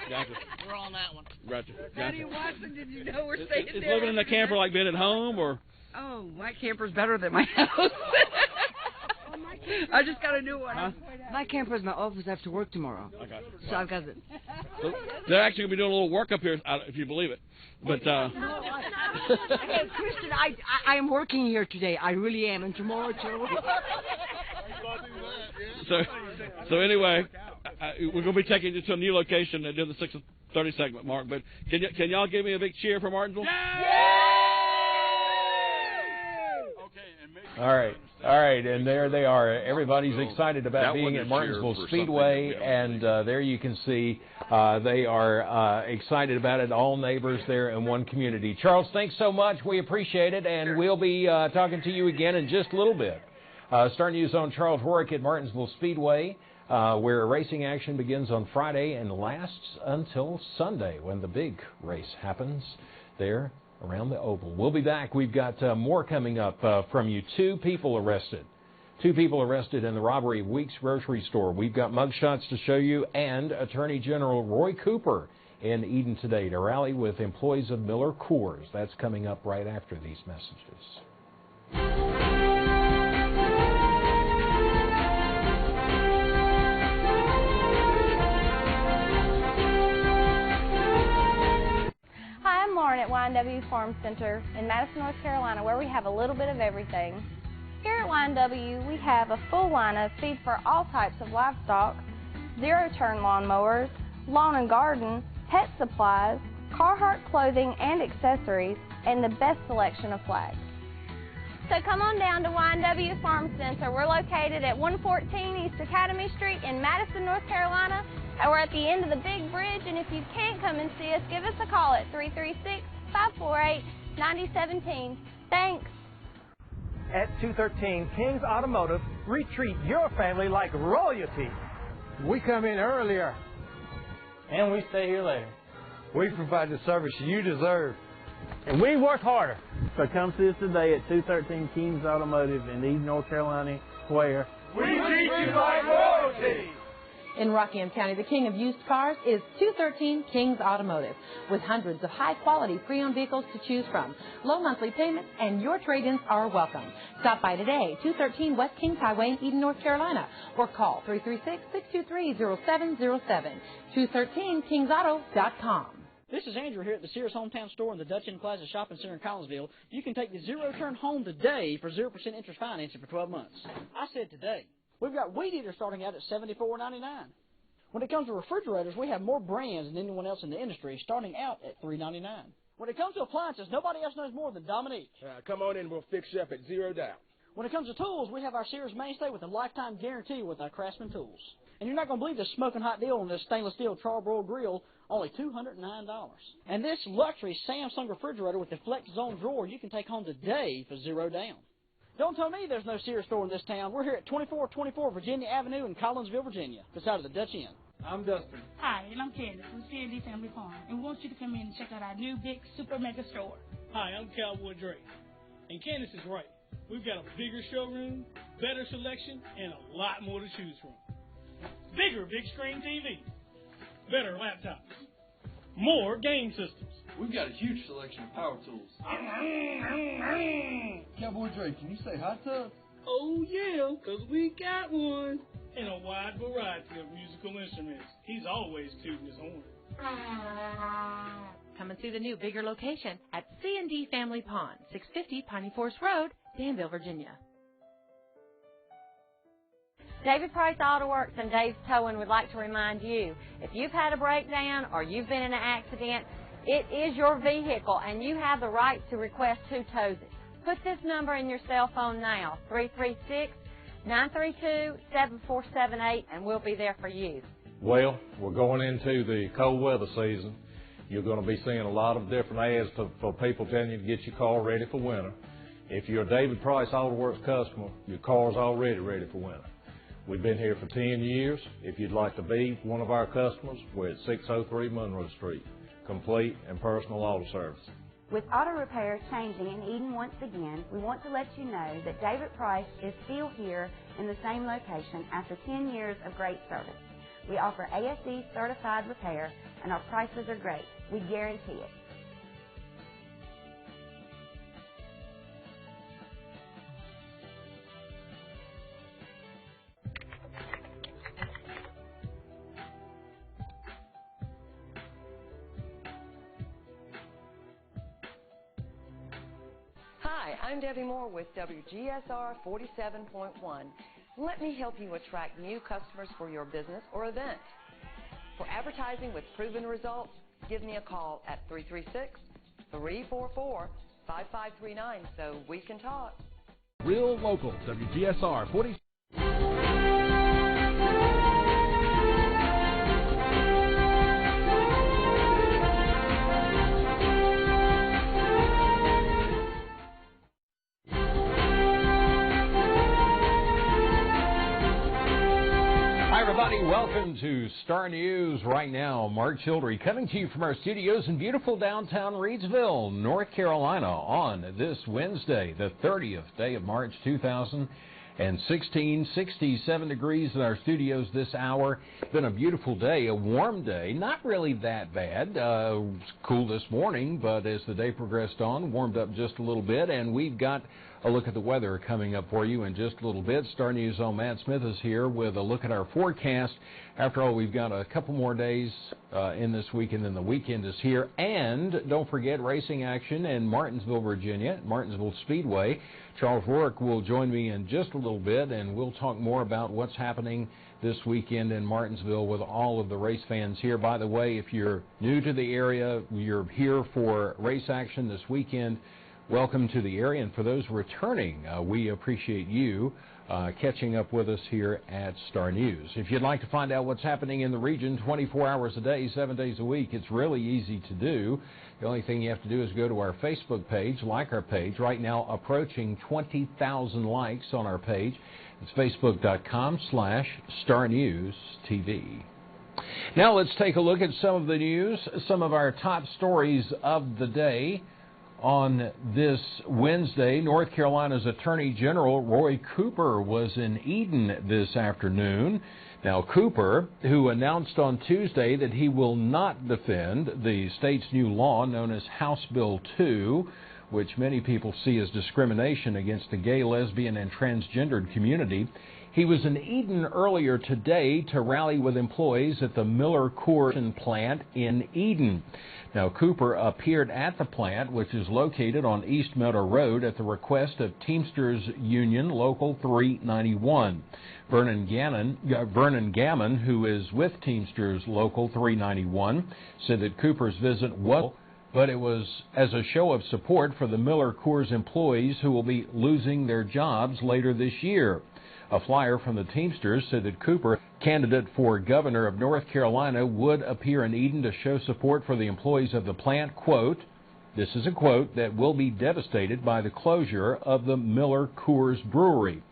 Gotcha. We're on that one. Gotcha. Patty Watson, did you know we're staying Is there? living in the camper like being at home, or? Oh, my camper's better than my house. I just got a new one. Huh? My camper's my office after work tomorrow. I got you. So I've got it. So they're actually going to be doing a little work up here, if you believe it. But Hey, Kristen, I am working here today. I really am. And tomorrow, too. so anyway, we're going to be taking you to a new location and do the 6:30 segment, Mark. But can y'all give me a big cheer for Martinsville? All right, and there they are. Everybody's excited about being at Martinsville Speedway, and there you can see they are excited about it, all neighbors there in one community. Charles, thanks so much. We appreciate it, and we'll be talking to you again in just a little bit. Star News on Charles Warwick at Martinsville Speedway, where racing action begins on Friday and lasts until Sunday when the big race happens there around the Oval. We'll be back. We've got more coming up from you. Two people arrested in the robbery of Weeks Grocery Store. We've got mugshots to show you, and Attorney General Roy Cooper in Eden today to rally with employees of Miller Coors. That's coming up right after these messages. Hi, I'm Lauren at Y&W Farm Center in Madison, North Carolina, where we have a little bit of everything. Here at Y&W, we have a full line of feed for all types of livestock, zero-turn lawnmowers, lawn and garden, pet supplies, Carhartt clothing and accessories, and the best selection of flags. So come on down to Y&W Farm Center. We're located at 114 East Academy Street in Madison, North Carolina. And we're at the end of the big bridge, and if you can't come and see us, give us a call at 336-548-9017. Thanks. At 213 King's Automotive, we treat your family like royalty. We come in earlier. And we stay here later. We provide the service you deserve. And we work harder. So come see us today at 213 King's Automotive in Eden, North Carolina, where we treat you like royalty. In Rockingham County, the king of used cars is 213 King's Automotive, with hundreds of high-quality pre-owned vehicles to choose from. Low monthly payments and your trade-ins are welcome. Stop by today, 213 West Kings Highway in Eden, North Carolina, or call 336-623-0707, 213kingsauto.com. This is Andrew here at the Sears Hometown Store in the Dutch Inn Plaza Shopping Center in Collinsville. You can take the zero-turn home today for 0% interest financing for 12 months. I said today. We've got weed eaters starting out at $74.99. When it comes to refrigerators, we have more brands than anyone else in the industry, starting out at $3.99. When it comes to appliances, nobody else knows more than Dominique. Come on in, we'll fix you up at $0 down. When it comes to tools, we have our Sears mainstay with a lifetime guarantee with our Craftsman tools. And you're not going to believe this smoking hot deal on this stainless steel charbroil grill, only $209. And this luxury Samsung refrigerator with the Flex Zone drawer you can take home today for $0 down. Don't tell me there's no Sears store in this town. We're here at 2424 Virginia Avenue in Collinsville, Virginia, beside of the Dutch Inn. I'm Dustin. Hi, and I'm Candace from C&D Family Farm, and we want you to come in and check out our new big super mega store. Hi, I'm Cowboy Drake. And Candace is right. We've got a bigger showroom, better selection, and a lot more to choose from. Bigger big screen TVs, better laptops, more game systems. We've got a huge selection of power tools. Cowboy Drake, can you say hot tub? Oh, yeah, because we got one. And a wide variety of musical instruments. He's always tooting his horn. Come and see the new, bigger location at C&D Family Pond, 650 Piney Forest Road, Danville, Virginia. David Price Auto Works and Dave's Towing would like to remind you, if you've had a breakdown or you've been in an accident, it is your vehicle and you have the right to request who tows it. Put this number in your cell phone now, 336-932-7478, and we'll be there for you. Well, we're going into the cold weather season. You're going to be seeing a lot of different ads for people telling you to get your car ready for winter. If you're a David Price Auto Works customer, your car's already ready for winter. We've been here for 10 years. If you'd like to be one of our customers, we're at 603 Monroe Street. Complete and personal auto service. With auto repairs changing in Eden once again, we want to let you know that David Price is still here in the same location after 10 years of great service. We offer ASE certified repair, and our prices are great. We guarantee it. Hi, I'm Debbie Moore with WGSR 47.1. Let me help you attract new customers for your business or event. For advertising with proven results, give me a call at 336-344-5539 so we can talk. Real local, WGSR 40. Hi, everybody. Welcome to Star News right now. Mark Childry coming to you from our studios in beautiful downtown Reidsville, North Carolina on this Wednesday, the 30th day of March 2016. 67 degrees in our studios this hour. Been a beautiful day, a warm day. Not really that bad. It's cool this morning, but as the day progressed on, warmed up just a little bit, and we've got a look at the weather coming up for you in just a little bit. Star News' own Matt Smith is here with a look at our forecast. After all, we've got a couple more days in this week, and then the weekend is here. And don't forget racing action in Martinsville, Virginia, Martinsville Speedway. Charles Rourke will join me in just a little bit, and we'll talk more about what's happening this weekend in Martinsville with all of the race fans here. By the way, if you're new to the area, you're here for race action this weekend, welcome to the area, and for those returning, we appreciate you catching up with us here at Star News. If you'd like to find out what's happening in the region 24 hours a day, 7 days a week, it's really easy to do. The only thing you have to do is go to our Facebook page, like our page. Right now, approaching 20,000 likes on our page. It's facebook.com/StarNewsTV. Now let's take a look at some of the news, some of our top stories of the day. On this Wednesday, North Carolina's Attorney General Roy Cooper was in Eden this afternoon. Now, Cooper, who announced on Tuesday that he will not defend the state's new law known as House Bill 2, which many people see as discrimination against the gay, lesbian, and transgendered community, he was in Eden earlier today to rally with employees at the Miller Coors plant in Eden. Now, Cooper appeared at the plant, which is located on East Meadow Road, at the request of Teamsters Union Local 391. Vernon Gammon, who is with Teamsters Local 391, said that Cooper's visit was, but it was as a show of support for the Miller Coors employees who will be losing their jobs later this year. A flyer from the Teamsters said that Cooper, candidate for governor of North Carolina, would appear in Eden to show support for the employees of the plant, quote, this is a quote, that will be devastated by the closure of the Miller Coors Brewery.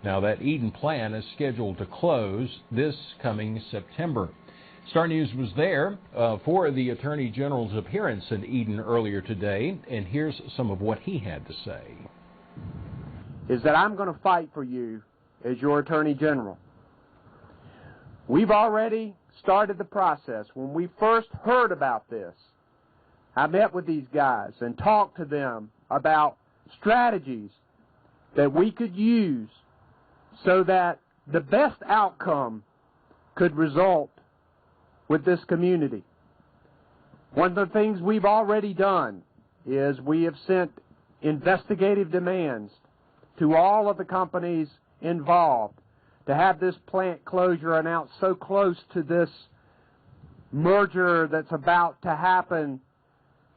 Now, that Eden plant is scheduled to close this coming September. Star News was there for the Attorney General's appearance in Eden earlier today, and here's some of what he had to say. Is that I'm going to fight for you as your Attorney General. We've already started the process. When we first heard about this, I met with these guys and talked to them about strategies that we could use so that the best outcome could result with this community. One of the things we've already done is we have sent investigative demands to all of the companies involved to have this plant closure announced so close to this merger that's about to happen.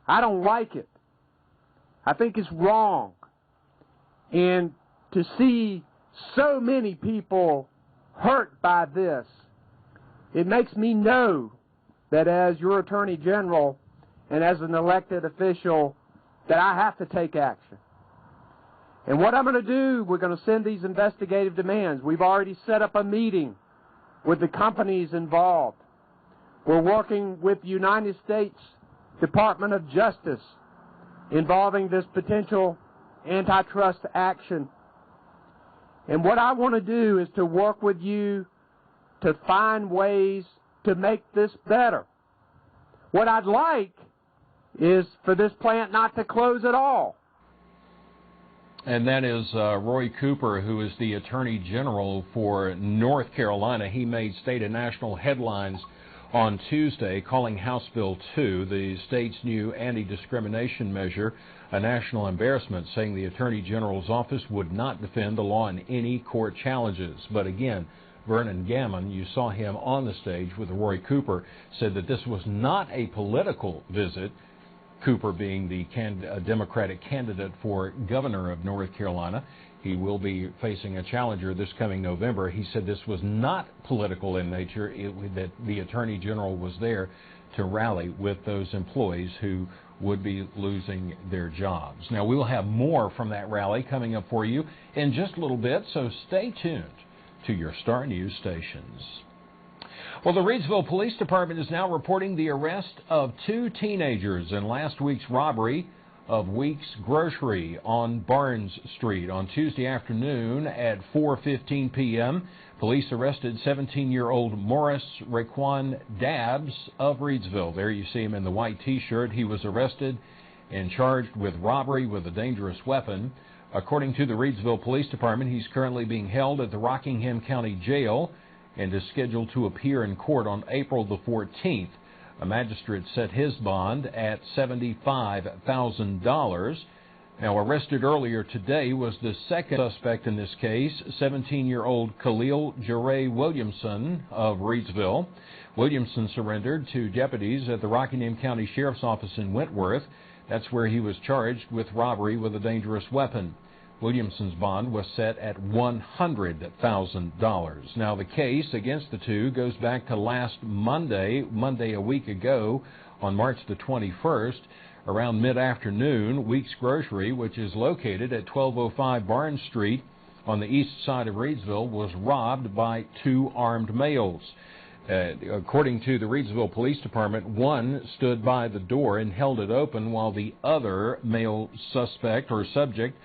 I don't like it. I think it's wrong. And to see so many people hurt by this, it makes me know that as your Attorney General and as an elected official that I have to take action. And what I'm going to do, we're going to send these investigative demands. We've already set up a meeting with the companies involved. We're working with the United States Department of Justice involving this potential antitrust action. And what I want to do is to work with you to find ways to make this better. What I'd like is for this plant not to close at all. And that is Roy Cooper, who is the Attorney General for North Carolina. He made state and national headlines on Tuesday, calling House Bill 2, the state's new anti-discrimination measure, a national embarrassment, saying the Attorney General's office would not defend the law in any court challenges. But again, Vernon Gammon, you saw him on the stage with Roy Cooper, said that this was not a political visit, Cooper being the Democratic candidate for governor of North Carolina. He will be facing a challenger this coming November. He said this was not political in nature, that the Attorney General was there to rally with those employees who would be losing their jobs. Now, we will have more from that rally coming up for you in just a little bit, so stay tuned to your Star News stations. Well, the Reidsville Police Department is now reporting the arrest of 2 teenagers in last week's robbery of Weeks Grocery on Barnes Street. On Tuesday afternoon at 4:15 p.m., police arrested 17-year-old Morris Raquan Dabbs of Reidsville. There you see him in the white T-shirt. He was arrested and charged with robbery with a dangerous weapon. According to the Reidsville Police Department, he's currently being held at the Rockingham County Jail and is scheduled to appear in court on April the 14th. A magistrate set his bond at $75,000. Now, arrested earlier today was the second suspect in this case, 17-year-old Khalil Jaray Williamson of Reidsville. Williamson surrendered to deputies at the Rockingham County Sheriff's Office in Wentworth. That's where he was charged with robbery with a dangerous weapon. Williamson's bond was set at $100,000. Now, the case against the two goes back to last Monday a week ago, on March the 21st. Around mid-afternoon, Weeks Grocery, which is located at 1205 Barnes Street on the east side of Reidsville, was robbed by 2 armed males. According to the Reidsville Police Department, one stood by the door and held it open while the other male suspect or subject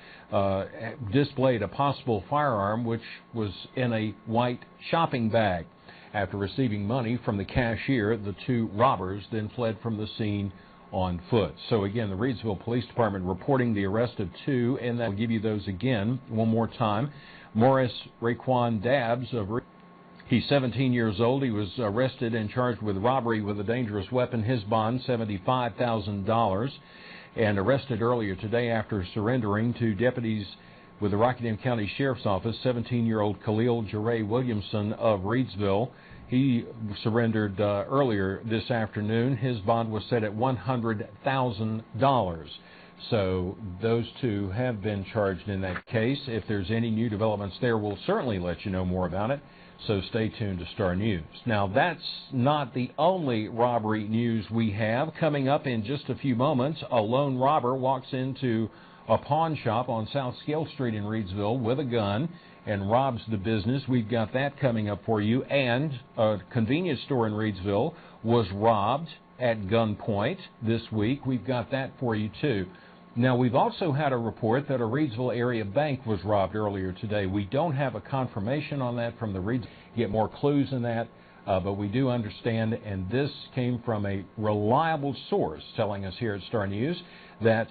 displayed a possible firearm, which was in a white shopping bag. After receiving money from the cashier, the 2 robbers then fled from the scene on foot. So again, the Reidsville Police Department reporting the arrest of 2, and I'll give you those again one more time. Morris Raquan Dabbs of Reidsville. He's 17 years old. He was arrested and charged with robbery with a dangerous weapon. His bond, $75,000, and arrested earlier today after surrendering to deputies with the Rockingham County Sheriff's Office. 17-year-old Khalil Jaray Williamson of Reidsville. He surrendered earlier this afternoon. His bond was set at $100,000. So those 2 have been charged in that case. If there's any new developments there, we'll certainly let you know more about it. So stay tuned to Star News. Now, that's not the only robbery news we have. Coming up in just a few moments, a lone robber walks into a pawn shop on South Scale Street in Reidsville with a gun and robs the business. We've got that coming up for you. And a convenience store in Reidsville was robbed at gunpoint this week. We've got that for you, too. Now, we've also had a report that a Reidsville area bank was robbed earlier today. We don't have a confirmation on that from the Reidsville. Get more clues in that, but we do understand, and this came from a reliable source telling us here at Star News, that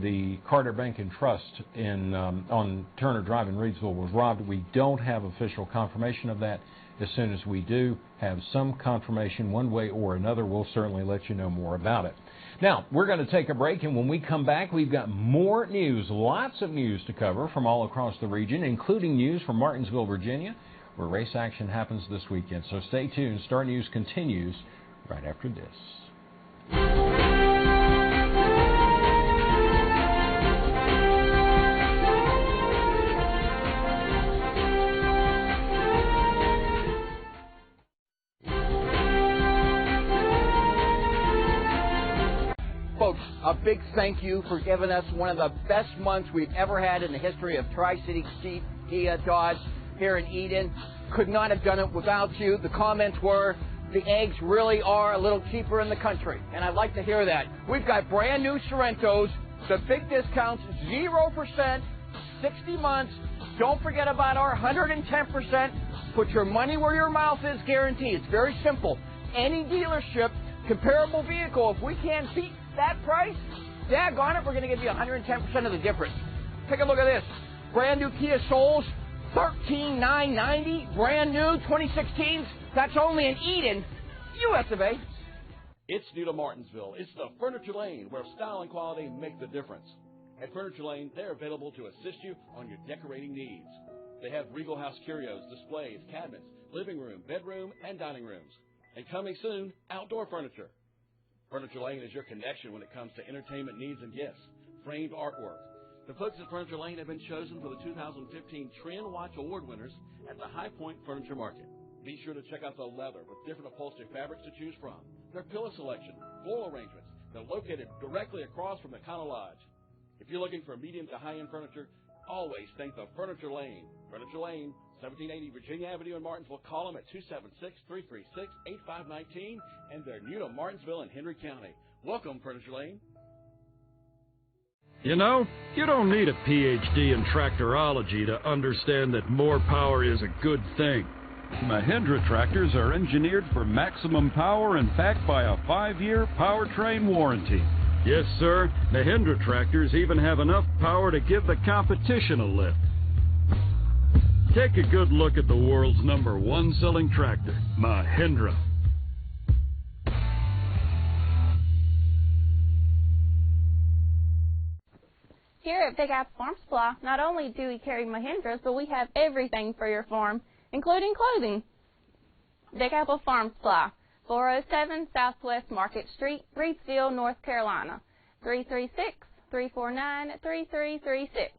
the Carter Bank and Trust on Turner Drive in Reidsville was robbed. We don't have official confirmation of that. As soon as we do have some confirmation one way or another, we'll certainly let you know more about it. Now, we're going to take a break, and when we come back, we've got more news, lots of news to cover from all across the region, including news from Martinsville, Virginia, where race action happens this weekend. So stay tuned. Star News continues right after this. Folks, a big thank you for giving us one of the best months we've ever had in the history of Tri-City Jeep Kia Dodge here in Eden. Could not have done it without you. The comments were, the eggs really are a little cheaper in the country, and I'd like to hear that. We've got brand new Sorrentos, the big discounts, 0% 60 months. Don't forget about our 110%. Put your money where your mouth is guarantee. It's very simple. Any dealership, comparable vehicle, if we can't beat that price, daggone it, we're going to give you 110% of the difference. Take a look at this. Brand new Kia Souls, $13,990. Brand new 2016s. That's only in Eden, US of A. It's new to Martinsville. It's the Furniture Lane, where style and quality make the difference. At Furniture Lane, they're available to assist you on your decorating needs. They have Regal House curios, displays, cabinets, living room, bedroom, and dining rooms. And coming soon, outdoor furniture. Furniture Lane is your connection when it comes to entertainment needs and gifts. Framed artwork. The folks at Furniture Lane have been chosen for the 2015 Trend Watch Award winners at the High Point Furniture Market. Be sure to check out the leather with different upholstery fabrics to choose from. Their pillow selection, floral arrangements. They're located directly across from the Econo Lodge. If you're looking for medium to high-end furniture, always think the Furniture Lane. Furniture Lane, 1780 Virginia Avenue in Martinsville. Call them at 276-336-8519, and they're new to Martinsville and Henry County. Welcome, Furniture Lane. You know, you don't need a PhD in tractorology to understand that more power is a good thing. Mahindra tractors are engineered for maximum power and backed by a 5-year powertrain warranty. Yes, sir, Mahindra tractors even have enough power to give the competition a lift. Take a good look at the world's #1 selling tractor, Mahindra. Here at Big Apple Farm Supply, not only do we carry Mahindras, but we have everything for your farm, including clothing. Big Apple Farm Supply, 407 Southwest Market Street, Reidsville, North Carolina, 336-349-3336.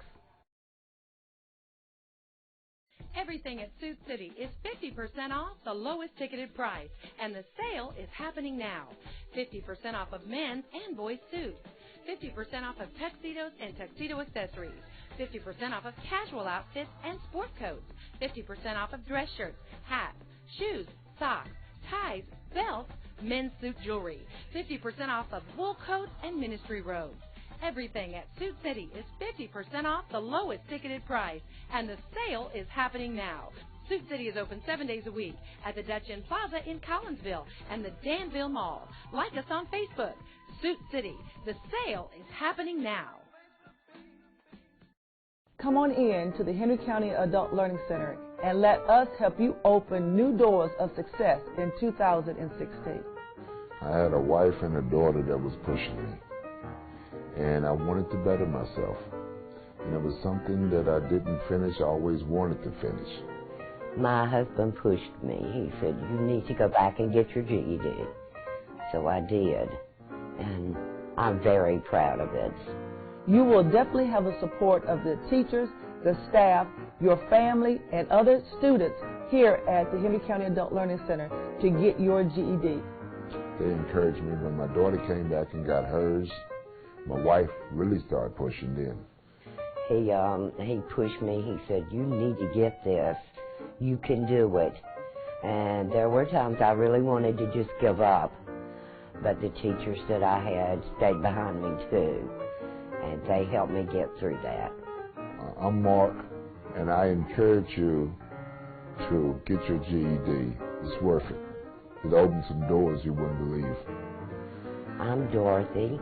Everything at Suit City is 50% off the lowest ticketed price, and the sale is happening now. 50% off of men's and boys' suits. 50% off of tuxedos and tuxedo accessories. 50% off of casual outfits and sport coats. 50% off of dress shirts, hats, shoes, socks, ties, belts, men's suit jewelry. 50% off of wool coats and ministry robes. Everything at Suit City is 50% off the lowest ticketed price, and the sale is happening now. Suit City is open 7 days a week at the Dutch Inn Plaza in Collinsville and the Danville Mall. Like us on Facebook. Suit City. The sale is happening now. Come on in to the Henry County Adult Learning Center and let us help you open new doors of success in 2016. I had a wife and a daughter that was pushing me, and I wanted to better myself. And it was something that I didn't finish, I always wanted to finish. My husband pushed me. He said, you need to go back and get your GED. So I did, and I'm very proud of it. You will definitely have the support of the teachers, the staff, your family, and other students here at the Henry County Adult Learning Center to get your GED. They encouraged me. When my daughter came back and got hers, my wife really started pushing them. He pushed me. He said, you need to get this. You can do it. And there were times I really wanted to just give up. But the teachers that I had stayed behind me too. And they helped me get through that. I'm Mark, and I encourage you to get your GED. It's worth it. It opens some doors you wouldn't believe. I'm Dorothy,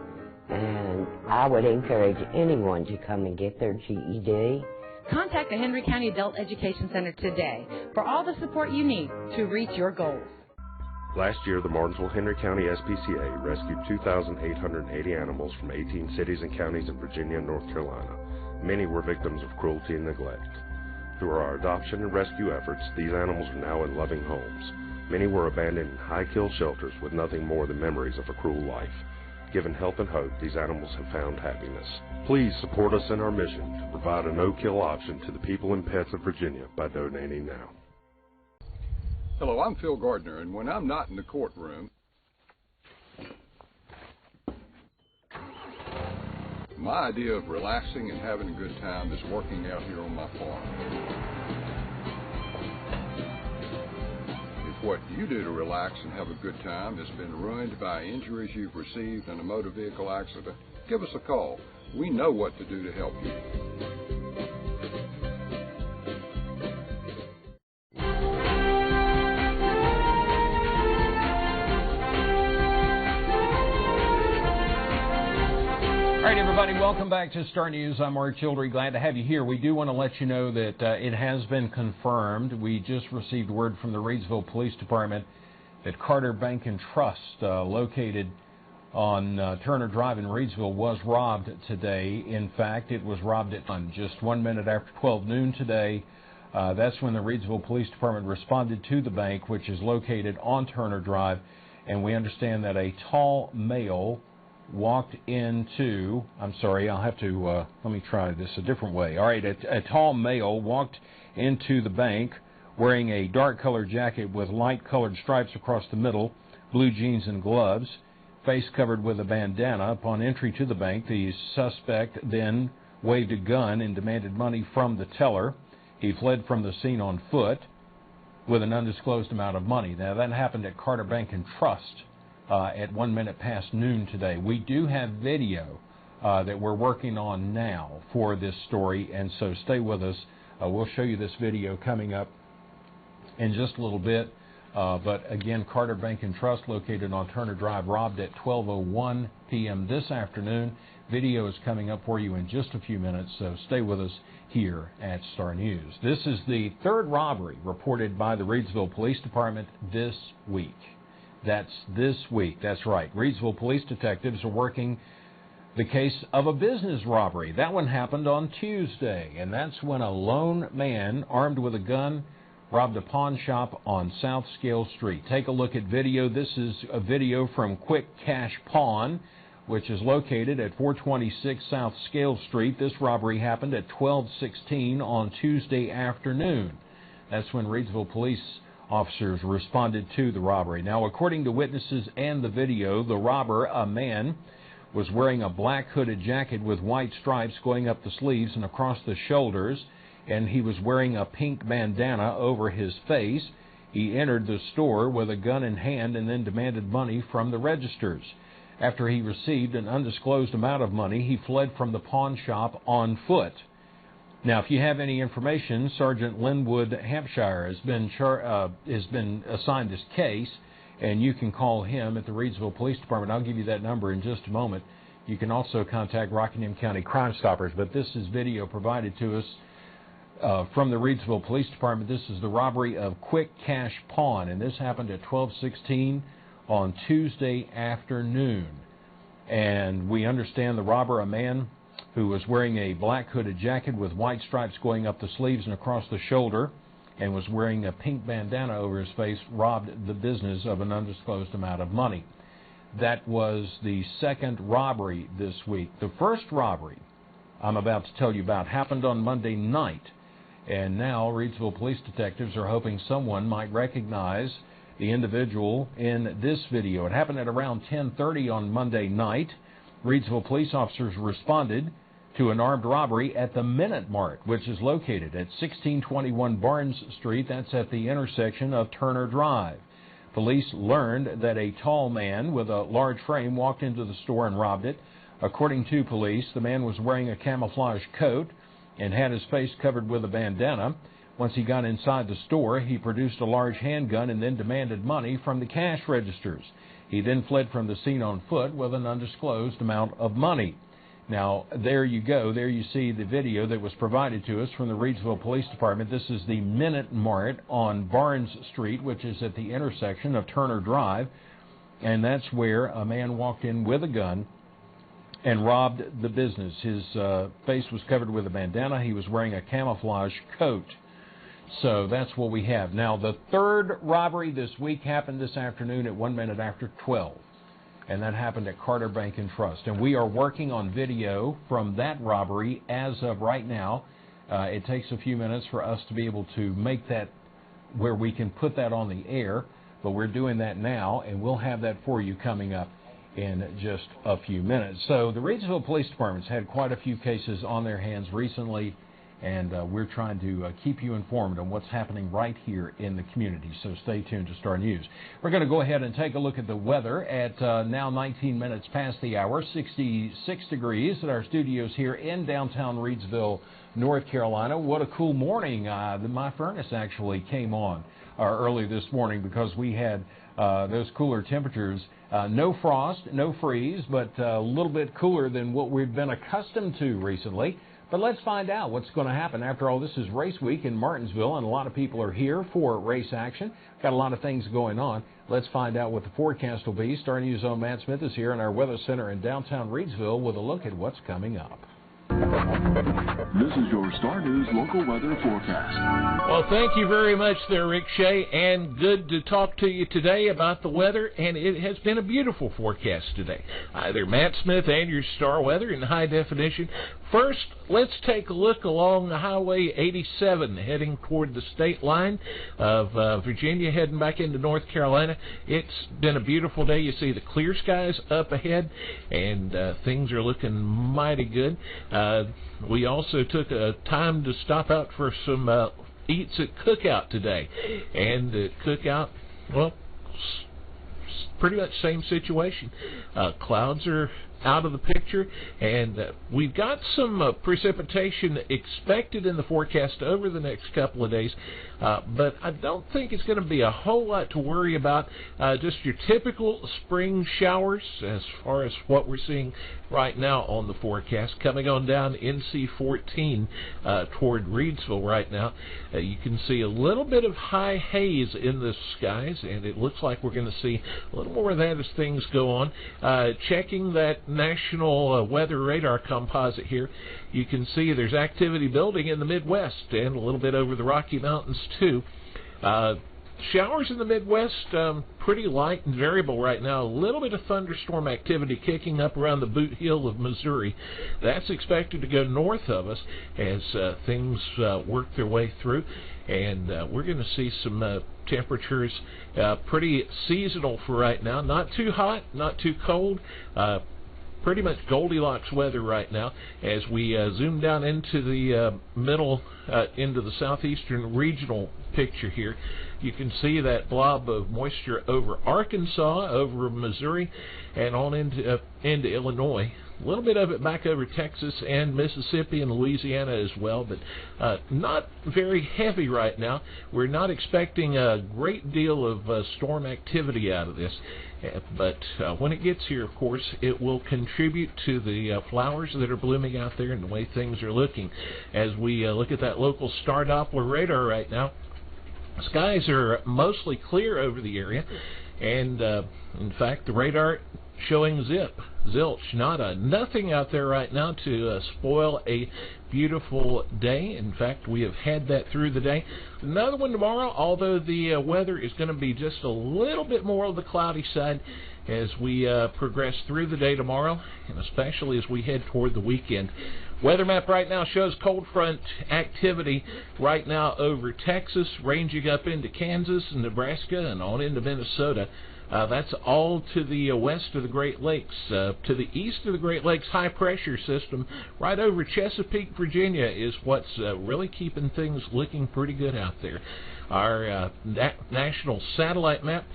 and I would encourage anyone to come and get their GED. Contact the Henry County Adult Education Center today for all the support you need to reach your goals. Last year, the Martinsville-Henry County SPCA rescued 2,880 animals from 18 cities and counties in Virginia and North Carolina. Many were victims of cruelty and neglect. Through our adoption and rescue efforts, these animals are now in loving homes. Many were abandoned in high-kill shelters with nothing more than memories of a cruel life. Given help and hope, these animals have found happiness. Please support us in our mission to provide a no-kill option to the people and pets of Virginia by donating now. Hello, I'm Phil Gardner, and when I'm not in the courtroom, my idea of relaxing and having a good time is working out here on my farm. If what you do to relax and have a good time has been ruined by injuries you've received in a motor vehicle accident, give us a call. We know what to do to help you. All right, everybody, welcome back to Star News. I'm Mark Childry. Glad to have you here. We do want to let you know that it has been confirmed. We just received word from the Reidsville Police Department that Carter Bank and Trust, located on Turner Drive in Reidsville, was robbed today. In fact, it was robbed at just 1 minute after 12 noon today. That's when the Reidsville Police Department responded to the bank, which is located on Turner Drive. And we understand that a tall male walked into, I'm sorry, I'll have to, let me try this a different way. All right, a tall male walked into the bank wearing a dark-colored jacket with light-colored stripes across the middle, blue jeans and gloves, face covered with a bandana. Upon entry to the bank, the suspect then waved a gun and demanded money from the teller. He fled from the scene on foot with an undisclosed amount of money. Now, that happened at Carter Bank and Trust at 1 minute past noon today. We do have video that we're working on now for this story, and so stay with us. We'll show you this video coming up in just a little bit. But again, Carter Bank and Trust, located on Turner Drive, robbed at 12:01 p.m. this afternoon. Video is coming up for you in just a few minutes, so stay with us here at Star News. This is the third robbery reported by the Reidsville Police Department this week. That's this week. That's right. Reidsville police detectives are working the case of a business robbery. That one happened on Tuesday, and that's when a lone man armed with a gun robbed a pawn shop on South Scale Street. Take a look at video. This is a video from Quick Cash Pawn, which is located at 426 South Scale Street. This robbery happened at 12:16 on Tuesday afternoon. That's when Reidsville police officers responded to the robbery. Now, according to witnesses and the video, the robber, a man, was wearing a black hooded jacket with white stripes going up the sleeves and across the shoulders, and he was wearing a pink bandana over his face. He entered the store with a gun in hand and then demanded money from the registers. After he received an undisclosed amount of money, he fled from the pawn shop on foot. Now, if you have any information, Sergeant Linwood Hampshire has been assigned this case, and you can call him at the Reidsville Police Department. I'll give you that number in just a moment. You can also contact Rockingham County Crime Stoppers, but this is video provided to us from the Reidsville Police Department. This is the robbery of Quick Cash Pawn, and this happened at 12:16 on Tuesday afternoon. And we understand the robber, a man who was wearing a black hooded jacket with white stripes going up the sleeves and across the shoulder, and was wearing a pink bandana over his face, robbed the business of an undisclosed amount of money. That was the second robbery this week. The first robbery I'm about to tell you about happened on Monday night, and now Reidsville police detectives are hoping someone might recognize the individual in this video. It happened at around 10:30 on Monday night. Reidsville police officers responded to an armed robbery at the Minute Mart, which is located at 1621 Barnes Street. That's at the intersection of Turner Drive. Police learned that a tall man with a large frame walked into the store and robbed it. According to police, the man was wearing a camouflage coat and had his face covered with a bandana. Once he got inside the store, he produced a large handgun and then demanded money from the cash registers. He then fled from the scene on foot with an undisclosed amount of money. Now, there you go. There you see the video that was provided to us from the Reidsville Police Department. This is the Minute Mart on Barnes Street, which is at the intersection of Turner Drive. And that's where a man walked in with a gun and robbed the business. His face was covered with a bandana. He was wearing a camouflage coat. So that's what we have. Now, the third robbery this week happened this afternoon at 1 minute after 12. And that happened at Carter Bank and Trust. And we are working on video from that robbery as of right now. It takes a few minutes for us to be able to make that where we can put that on the air, but we're doing that now, and we'll have that for you coming up in just a few minutes. So the Reidsville Police Department's had quite a few cases on their hands recently, and we're trying to keep you informed on what's happening right here in the community. So stay tuned to Star News. We're going to go ahead and take a look at the weather at now 19 minutes past the hour, 66 degrees at our studios here in downtown Reidsville, North Carolina. What a cool morning. My furnace actually came on early this morning because we had those cooler temperatures. No frost, no freeze, but a little bit cooler than what we've been accustomed to recently. But let's find out what's going to happen. After all, this is race week in Martinsville, and a lot of people are here for race action. Got a lot of things going on. Let's find out what the forecast will be. Star News' own Matt Smith is here in our weather center in downtown Reidsville with a look at what's coming up. This is your Star News local weather forecast. Well, thank you very much there, Rick Shea, and good to talk to you today about the weather, and it has been a beautiful forecast today. Either Matt Smith and your Star Weather in high definition. First, let's take a look along Highway 87 heading toward the state line of Virginia, heading back into North Carolina. It's been a beautiful day. You see the clear skies up ahead, and things are looking mighty good. We also took a time to stop out for some eats at Cookout today. And at Cookout, well, pretty much same situation. Clouds are out of the picture, and we've got some precipitation expected in the forecast over the next couple of days, but I don't think it's going to be a whole lot to worry about. Just your typical spring showers as far as what we're seeing right now on the forecast. Coming on down NC-14 toward Reidsville right now, you can see a little bit of high haze in the skies, and it looks like we're going to see a little more of that as things go on. Checking that National Weather Radar composite here, you can see there's activity building in the Midwest and a little bit over the Rocky Mountains too. Showers in the Midwest, pretty light and variable right now. A little bit of thunderstorm activity kicking up around the Boot Heel of Missouri. That's expected to go north of us as things work their way through. And we're going to see some temperatures pretty seasonal for right now. Not too hot, not too cold. Pretty much Goldilocks weather right now as we zoom down into the middle, into the southeastern regional picture here. You can see that blob of moisture over Arkansas, over Missouri, and on into Illinois. A little bit of it back over Texas and Mississippi and Louisiana as well, but not very heavy right now. We're not expecting a great deal of storm activity out of this. But when it gets here, of course, it will contribute to the flowers that are blooming out there and the way things are looking. As we look at that local Star Doppler radar right now, skies are mostly clear over the area, and in fact, the radar showing zilch, nada, nothing out there right now to spoil a beautiful day. In fact, we have had that through the day. Another one tomorrow, although the weather is going to be just a little bit more on the cloudy side as we progress through the day tomorrow, and especially as we head toward the weekend. Weather map right now shows cold front activity right now over Texas, ranging up into Kansas and Nebraska and on into Minnesota. That's all to the west of the Great Lakes. To the east of the Great Lakes, high-pressure system right over Chesapeake, Virginia, is what's really keeping things looking pretty good out there. Our national satellite map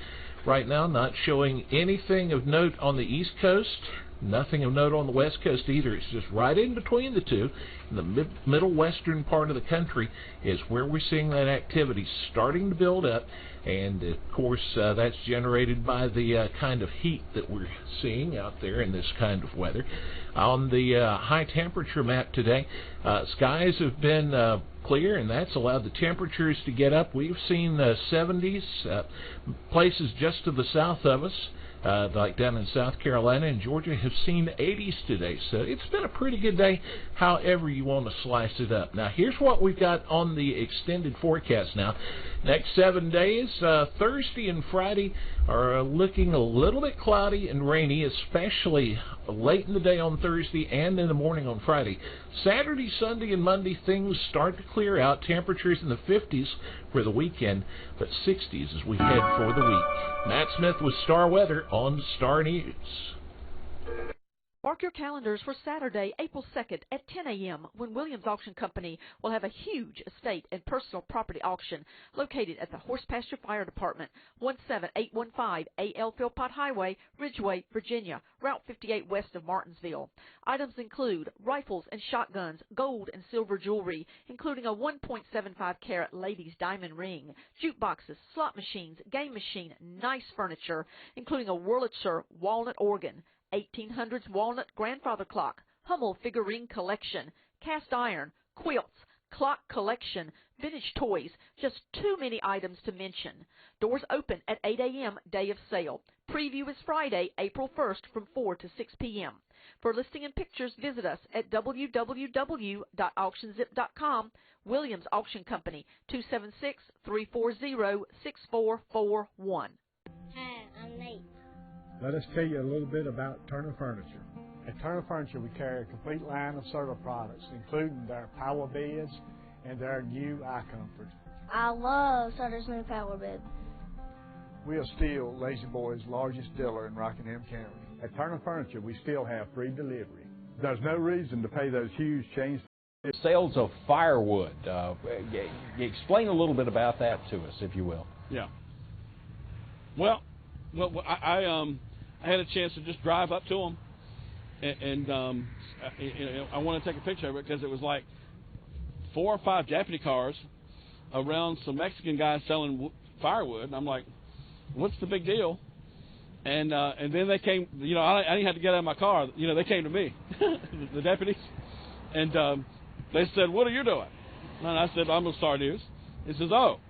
right now not showing anything of note on the East Coast. Nothing of note on the West Coast either. It's just right in between the two. In the middle western part of the country is where we're seeing that activity starting to build up. And, of course, that's generated by the kind of heat that we're seeing out there in this kind of weather. On the high temperature map today, skies have been clear, and that's allowed the temperatures to get up. We've seen 70s, places just to the south of us. Like down in South Carolina and Georgia, have seen 80s today. So it's been a pretty good day, however you want to slice it up. Now, here's what we've got on the extended forecast now. Next 7 days, Thursday and Friday are looking a little bit cloudy and rainy, especially late in the day on Thursday and in the morning on Friday. Saturday, Sunday, and Monday, things start to clear out. Temperatures in the 50s for the weekend, but 60s as we head for the week. Matt Smith with Star Weather on Star News. Mark your calendars for Saturday, April 2nd at 10 a.m. when Williams Auction Company will have a huge estate and personal property auction located at the Horse Pasture Fire Department, 17815 A.L. Philpott Highway, Ridgeway, Virginia, Route 58 west of Martinsville. Items include rifles and shotguns, gold and silver jewelry, including a 1.75-carat ladies' diamond ring, jukeboxes, slot machines, game machine, nice furniture, including a Wurlitzer walnut organ, 1800s walnut grandfather clock, Hummel figurine collection, cast iron, quilts, clock collection, vintage toys, just too many items to mention. Doors open at 8 a.m. day of sale. Preview is Friday, April 1st from 4 to 6 p.m. For listing and pictures, visit us at www.auctionzip.com. Williams Auction Company, 276-340-6441. Hi, I'm Nate. Let us tell you a little bit about Turner Furniture. At Turner Furniture, we carry a complete line of Serta products, including their power beds and their new iComfort. I love Serta's new power bed. We are still Lazy Boy's largest dealer in Rockingham County. At Turner Furniture, we still have free delivery. There's no reason to pay those huge chains. Sales of firewood. Explain a little bit about that to us, if you will. Yeah. Well, I had a chance to just drive up to them, and I want to take a picture of it because it was like 4 or 5 Japanese cars around some Mexican guys selling firewood, and I'm like, what's the big deal? And then they came, I didn't have to get out of my car, they came to me, the deputies, and they said, what are you doing? And I said, I'm with Star News. He says, oh.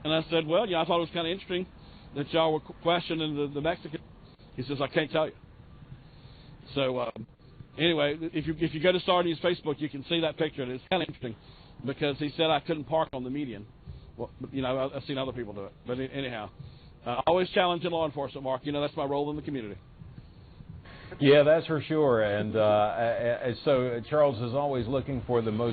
And I said, well, I thought it was kind of interesting that y'all were questioning the Mexican. He says, I can't tell you. So anyway, if you go to Star News Facebook, you can see that picture, and it's kind of interesting because he said I couldn't park on the median. Well, I've seen other people do it. But anyhow, always challenging law enforcement, Mark. That's my role in the community. Yeah, that's for sure. And so Charles is always looking for the most